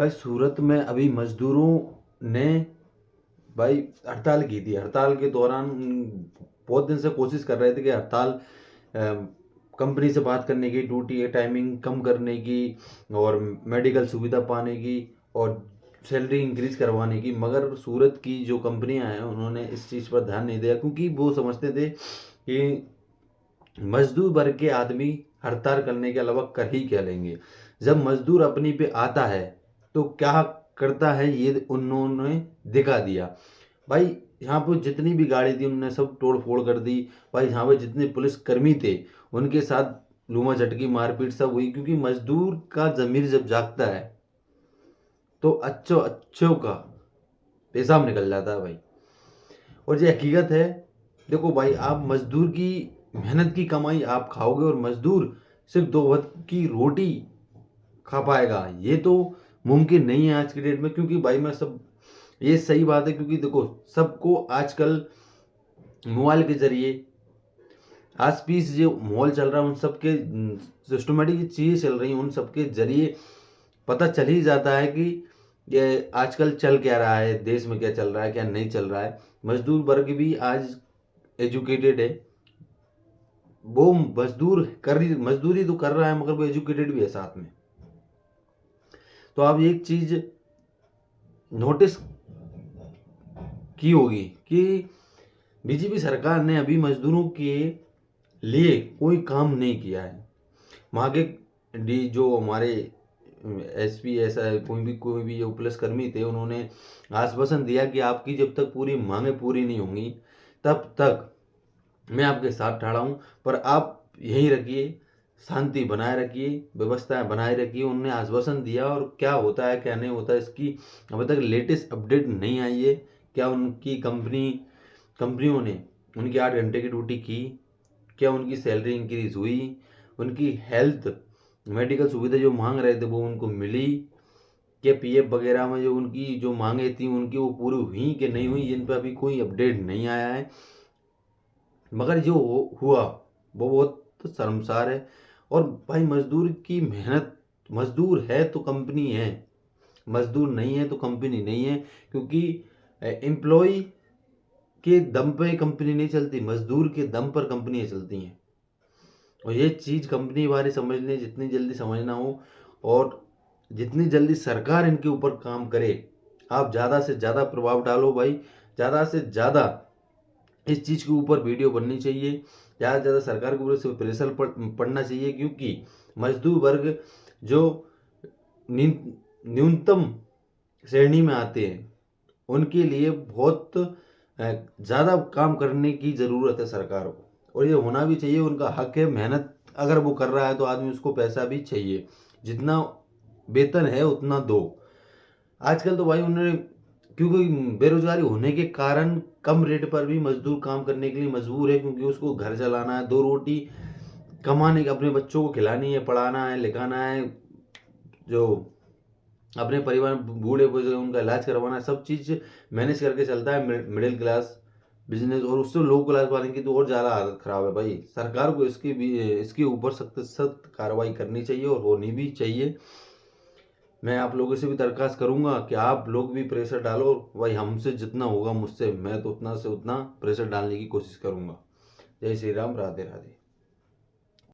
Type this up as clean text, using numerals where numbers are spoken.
भाई सूरत में अभी मजदूरों ने भाई हड़ताल की थी। हड़ताल के दौरान बहुत दिन से कोशिश कर रहे थे कि हड़ताल कंपनी से बात करने की, ड्यूटी की टाइमिंग कम करने की और मेडिकल सुविधा पाने की और सैलरी इंक्रीज करवाने की, मगर सूरत की जो कंपनियां हैं उन्होंने इस चीज़ पर ध्यान नहीं दिया, क्योंकि वो समझते थे कि मजदूर वर्ग के आदमी हड़ताल करने के अलावा कर ही क्या लेंगे। जब मजदूर अपनी पे आता है तो क्या करता है ये उन्होंने दिखा दिया। भाई यहाँ पर जितनी भी गाड़ी थी उन्होंने सब तोड़ फोड़ कर दी। भाई यहाँ पे जितने पुलिस कर्मी थे उनके साथ लूमा झटकी मारपीट सब हुई, क्योंकि मजदूर का जमीर जब जागता है तो अच्छों अच्छों का पेशाब निकल जाता है भाई। और ये हकीकत है। देखो भाई, आप मजदूर की मेहनत की कमाई आप खाओगे और मजदूर सिर्फ दो वक्त की रोटी खा पाएगा, ये तो मुमकिन नहीं है आज की डेट में। क्योंकि भाई मैं सब ये सही बात है, क्योंकि देखो सबको आजकल मोबाइल के जरिए आस पीस जो माहौल चल रहा है उन सब के सिस्टमेटिक चीज़ें चल रही हैं, उन सब के जरिए पता चल ही जाता है कि ये आजकल चल क्या रहा है, देश में क्या चल रहा है क्या नहीं चल रहा है। मजदूर वर्ग भी आज एजुकेटेड है, वो मजदूरी तो कर रहा है मगर वो एजुकेटेड भी है साथ में। तो आप एक चीज नोटिस की होगी कि बीजेपी सरकार ने अभी मजदूरों के लिए कोई काम नहीं किया है। वहाँ के जो हमारे एसपी ऐसा कोई भी जो पुलिसकर्मी थे उन्होंने आश्वासन दिया कि आपकी जब तक पूरी मांगे पूरी नहीं होंगी तब तक मैं आपके साथ खड़ा हूँ, पर आप यहीं रखिए, शांति बनाए रखिए, व्यवस्थाएं बनाए रखिए। उन्होंने आश्वासन दिया और क्या होता है क्या नहीं होता इसकी अभी तक लेटेस्ट अपडेट नहीं आई है। क्या उनकी कंपनियों ने उनकी 8 घंटे की ड्यूटी की, क्या उनकी सैलरी इंक्रीज हुई, उनकी हेल्थ मेडिकल सुविधा जो मांग रहे थे वो उनको मिली, क्या पीएफ वगैरह में जो उनकी जो मांगे थी उनकी वो पूरी हुई कि नहीं हुई, जिन पर अभी कोई अपडेट नहीं आया है। मगर जो हुआ वो बहुत शर्मसार है। और भाई मजदूर की मेहनत, मजदूर है तो कंपनी है, मजदूर नहीं है तो कंपनी नहीं है। क्योंकि एम्प्लॉय के दम पे कंपनी नहीं चलती, मजदूर के दम पर कंपनियां चलती हैं। और ये चीज़ कंपनी वाले समझने जितनी जल्दी समझना हो और जितनी जल्दी सरकार इनके ऊपर काम करे, आप ज़्यादा से ज़्यादा प्रभाव डालो भाई, ज़्यादा से ज़्यादा इस चीज़ के ऊपर वीडियो बननी चाहिए, ज़्यादा से ज़्यादा सरकार के ऊपर से प्रेशर पड़ना चाहिए। क्योंकि मजदूर वर्ग जो न्यूनतम श्रेणी में आते हैं उनके लिए बहुत ज़्यादा काम करने की ज़रूरत है सरकार को, और ये होना भी चाहिए, उनका हक है। मेहनत अगर वो कर रहा है तो आदमी उसको पैसा भी चाहिए, जितना वेतन है उतना दो। आजकल तो भाई उन्होंने, क्योंकि बेरोजगारी होने के कारण कम रेट पर भी मजदूर काम करने के लिए मजबूर है, क्योंकि उसको घर चलाना है, दो रोटी कमाने के, अपने बच्चों को खिलानी है, पढ़ाना है, लिखाना है, जो अपने परिवार बूढ़े बुजुर्ग उनका इलाज करवाना है, सब चीज़ मैनेज करके चलता है मिडिल क्लास बिजनेस। और उससे लो क्लास वाले की तो और ज़्यादा हालत ख़राब है भाई। सरकार को इसके ऊपर सख्त सख्त कार्रवाई करनी चाहिए और होनी भी चाहिए। मैं आप लोगों से भी दरख्वास्त करूंगा कि आप लोग भी प्रेशर डालो भाई, हमसे जितना होगा मुझसे मैं तो उतना से उतना प्रेशर डालने की कोशिश करूंगा। जय श्री राम, राधे राधे।